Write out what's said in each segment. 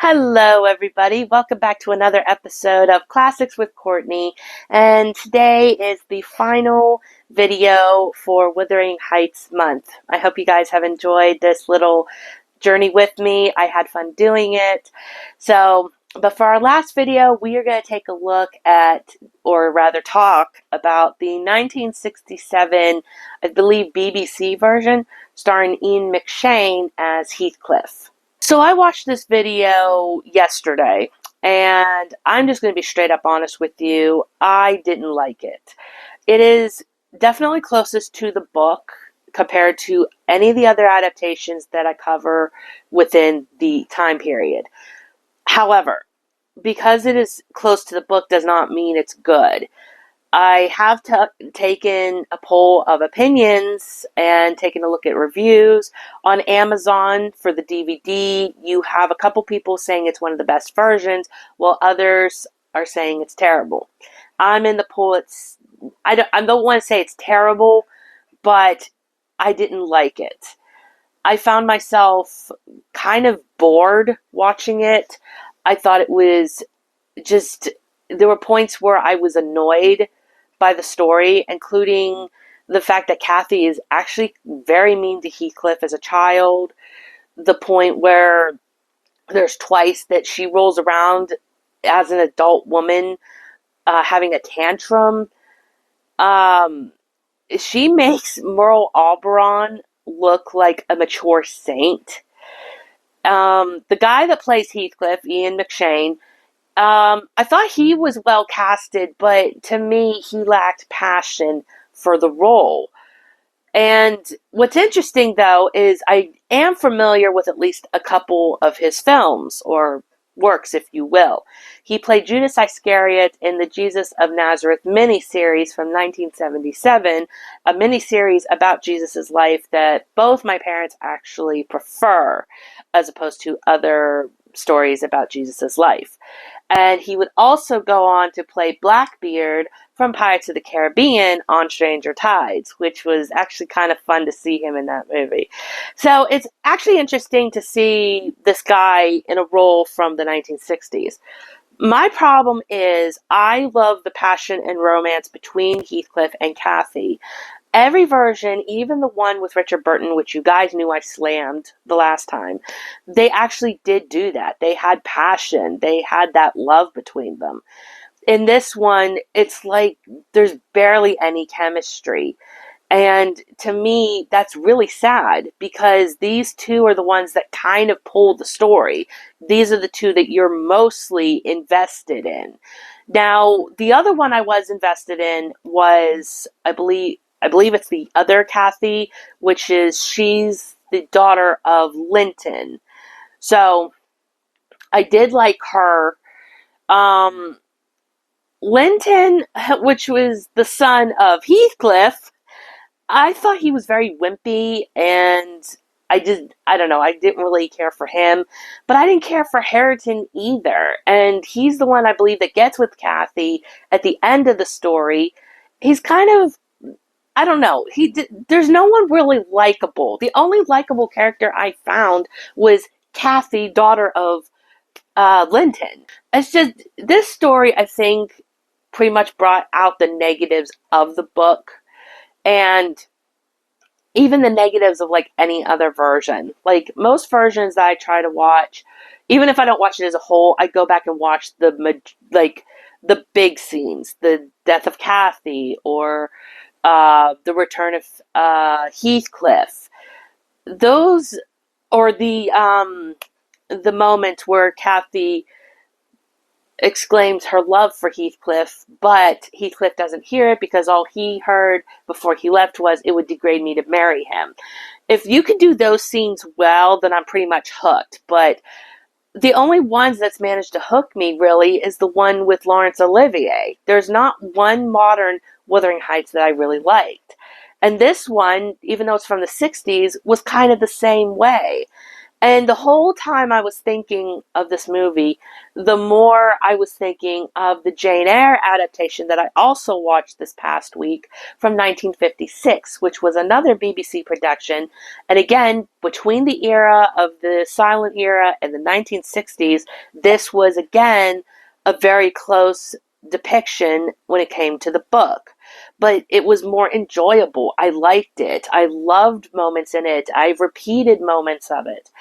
Hello, everybody. Welcome back to another episode of Classics with Courtney. And today is the final video for Wuthering Heights month. I hope you guys have enjoyed this little journey with me. I had fun doing it. But for our last video, we are going to take a look at, or rather talk about the 1967, I believe, BBC version starring Ian McShane as Heathcliff. So I watched this video yesterday, and I'm just going to be straight up honest with you. I didn't like it. It is definitely closest to the book compared to any of the other adaptations that I cover within the time period. However, because it is close to the book does not mean it's good. I have taken a poll of opinions and taken a look at reviews. On Amazon for the DVD, you have a couple people saying it's one of the best versions, while others are saying it's terrible. I'm in the poll. I don't want to say it's terrible, but I didn't like it. I found myself kind of bored watching it. I thought it was just, there were points where I was annoyed by the story, including the fact that Kathy is actually very mean to Heathcliff as a child. The point where there's twice that she rolls around as an adult woman having a tantrum. She makes Merle Oberon look like a mature saint. The guy that plays Heathcliff, Ian McShane, I thought he was well casted, but to me, he lacked passion for the role. And what's interesting, though, is I am familiar with at least a couple of his films, or works, if you will. He played Judas Iscariot in the Jesus of Nazareth miniseries from 1977, a miniseries about Jesus' life that both my parents actually prefer, as opposed to other stories about Jesus' life. And he would also go on to play Blackbeard from Pirates of the Caribbean on Stranger Tides, which was actually kind of fun to see him in that movie. So it's actually interesting to see this guy in a role from the 1960s. My problem is I love the passion and romance between Heathcliff and Kathy. Every version, even the one with Richard Burton, which you guys knew I slammed the last time, they actually did do that. They had passion. They had that love between them. In this one, it's like there's barely any chemistry. And to me, that's really sad because these two are the ones that kind of pull the story. These are the two that you're mostly invested in. Now, the other one I was invested in was, I believe it's the other Kathy, which is she's the daughter of Linton. So I did like her. Linton, which was the son of Heathcliff, I thought he was very wimpy, and I don't know, I didn't really care for him, but I didn't care for Hareton either. And he's the one, I believe, that gets with Kathy at the end of the story. He's kind of, I don't know. There's no one really likable. The only likable character I found was Kathy, daughter of Linton. It's just, this story, I think, pretty much brought out the negatives of the book, and even the negatives of like any other version. Like most versions that I try to watch, even if I don't watch it as a whole, I go back and watch the big scenes, the death of Kathy, or the return of Heathcliff. Those, or the moment where Kathy exclaims her love for Heathcliff, but Heathcliff doesn't hear it because all he heard before he left was, "It would degrade me to marry him." If you can do those scenes well, then I'm pretty much hooked. But the only ones that's managed to hook me, really, is the one with Laurence Olivier. There's not one modern Wuthering Heights that I really liked. And this one, even though it's from the 60s, was kind of the same way. And the whole time I was thinking of this movie, the more I was thinking of the Jane Eyre adaptation that I also watched this past week from 1956, which was another BBC production. And again, between the era of the silent era and the 1960s, this was again a very close depiction when it came to the book. But it was more enjoyable. I liked it. I loved moments in it. I repeated moments of it.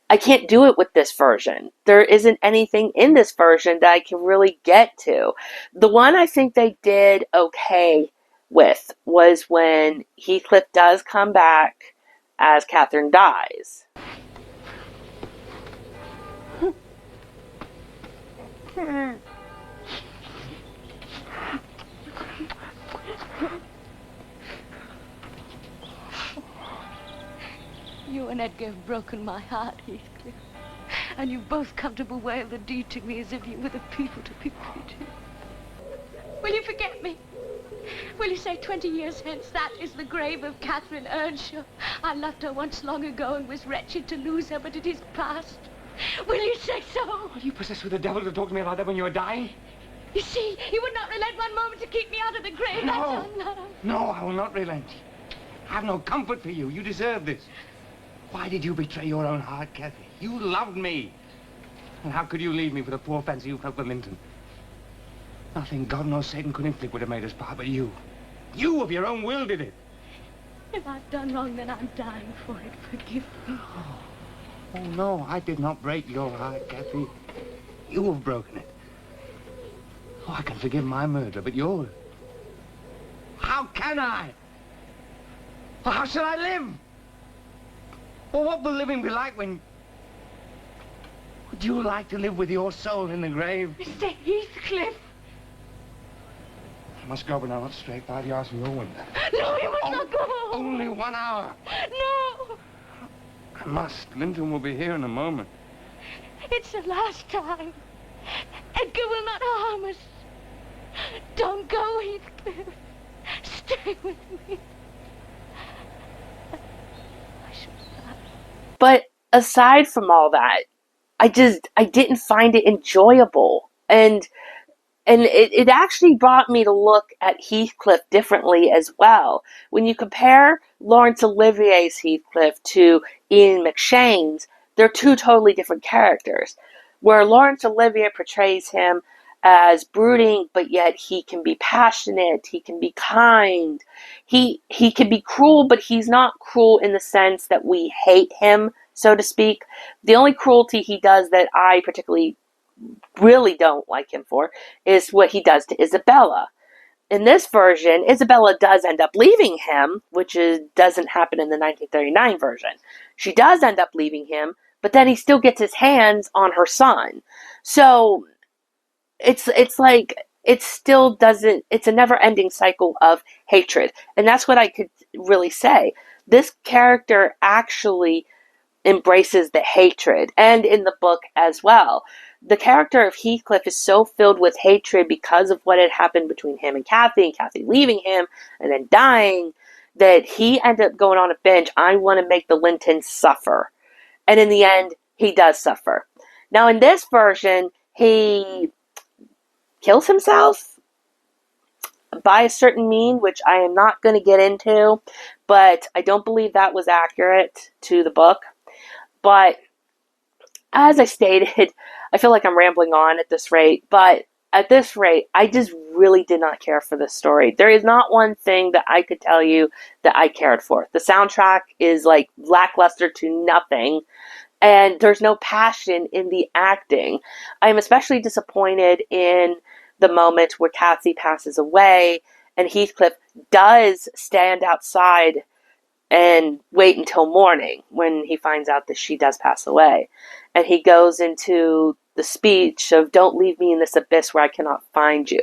I can't do it with this version. There isn't anything in this version that I can really get to. The one I think they did okay with was when Heathcliff does come back as Catherine dies. You and Edgar have broken my heart, Heathcliff. And you've both come to bewail the deed to me as if you were the people to be pitied. Will you forget me? Will you say 20 years hence, that is the grave of Catherine Earnshaw? I loved her once long ago and was wretched to lose her, but it is past. Will you say so? Are you possessed with the devil to talk to me like that when you were dying? You see, he would not relent one moment to keep me out of the grave. No. That's unlove. No, I will not relent. I have no comfort for you. You deserve this. Why did you betray your own heart, Kathy? You loved me. And how could you leave me for the poor fancy you felt for Linton? Nothing God nor Satan could inflict would have made us part, but you. You of your own will did it. If I've done wrong, then I'm dying for it. Forgive me. Oh, no, I did not break your heart, Kathy. You have broken it. Oh, I can forgive my murder, but yours. How can I? Well, how shall I live? Well, what will living be like when... Would you like to live with your soul in the grave? Mr. Heathcliff! I must go, but now not straight 5 yards from your window. No, you must not go! Only 1 hour. No! I must. Linton will be here in a moment. It's the last time. Edgar will not harm us. Don't go, Heathcliff. Stay with me. I shall die. But aside from all that, I didn't find it enjoyable. And it actually brought me to look at Heathcliff differently as well. When you compare Laurence Olivier's Heathcliff to Ian McShane's, they're two totally different characters. Where Laurence Olivier portrays him as brooding, but yet he can be passionate, he can be kind, he can be cruel, but he's not cruel in the sense that we hate him, so to speak. The only cruelty he does that I particularly really don't like him for is what he does to Isabella. In this version, Isabella does end up leaving him, which doesn't happen in the 1939 version. She does end up leaving him, but then he still gets his hands on her son. So it's like it still doesn't. It's a never-ending cycle of hatred, and that's what I could really say. This character actually embraces the hatred, and in the book as well. The character of Heathcliff is so filled with hatred because of what had happened between him and Kathy leaving him and then dying, that he ended up going on a binge. I want to make the Lintons suffer. And in the end, he does suffer. Now, in this version, he kills himself by a certain mean, which I am not going to get into, but I don't believe that was accurate to the book. But as I stated, I feel like I'm rambling on at this rate, but at this rate, I just really did not care for this story. There is not one thing that I could tell you that I cared for. The soundtrack is like lackluster to nothing, and there's no passion in the acting. I am especially disappointed in the moment where Kathy passes away and Heathcliff does stand outside and wait until morning when he finds out that she does pass away. And he goes into the speech of, "Don't leave me in this abyss where I cannot find you."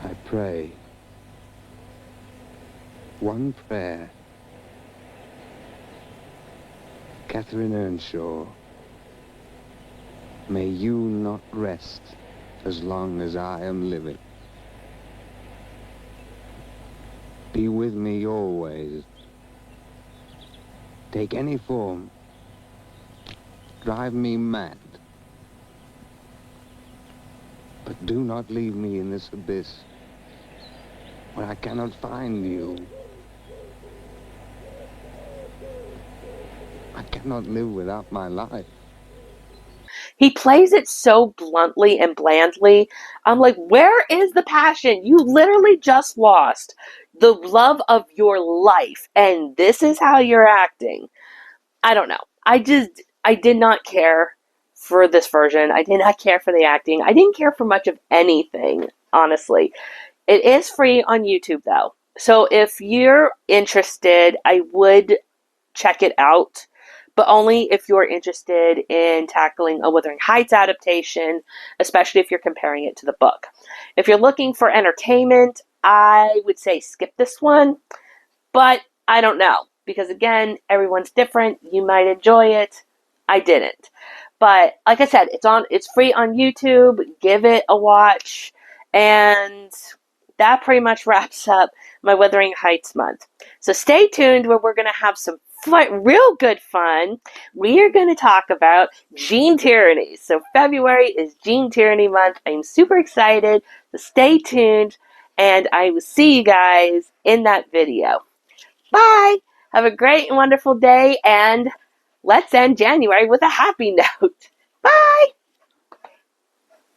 I pray one prayer. Catherine Earnshaw, may you not rest as long as I am living. Be with me always, Take any form. Drive me mad. But do not leave me in this abyss where I cannot find you. I cannot live without my life. He plays it so bluntly and blandly. I'm like, where is the passion? You literally just lost the love of your life, and this is how you're acting. I don't know. I did not care for this version. I did not care for the acting. I didn't care for much of anything, honestly. It is free on YouTube, though. So if you're interested, I would check it out, but only if you're interested in tackling a Wuthering Heights adaptation, especially if you're comparing it to the book. If you're looking for entertainment, I would say skip this one, but I don't know, because again, everyone's different. You might enjoy it. I didn't. But like I said, it's free on YouTube. Give it a watch. And that pretty much wraps up my Wuthering Heights month. So stay tuned where we're going to have some real good fun. We are going to talk about Gene Tyranny. So February is Gene Tyranny month. I'm super excited. So stay tuned, and I will see you guys in that video. Bye! Have a great and wonderful day, and let's end January with a happy note. Bye!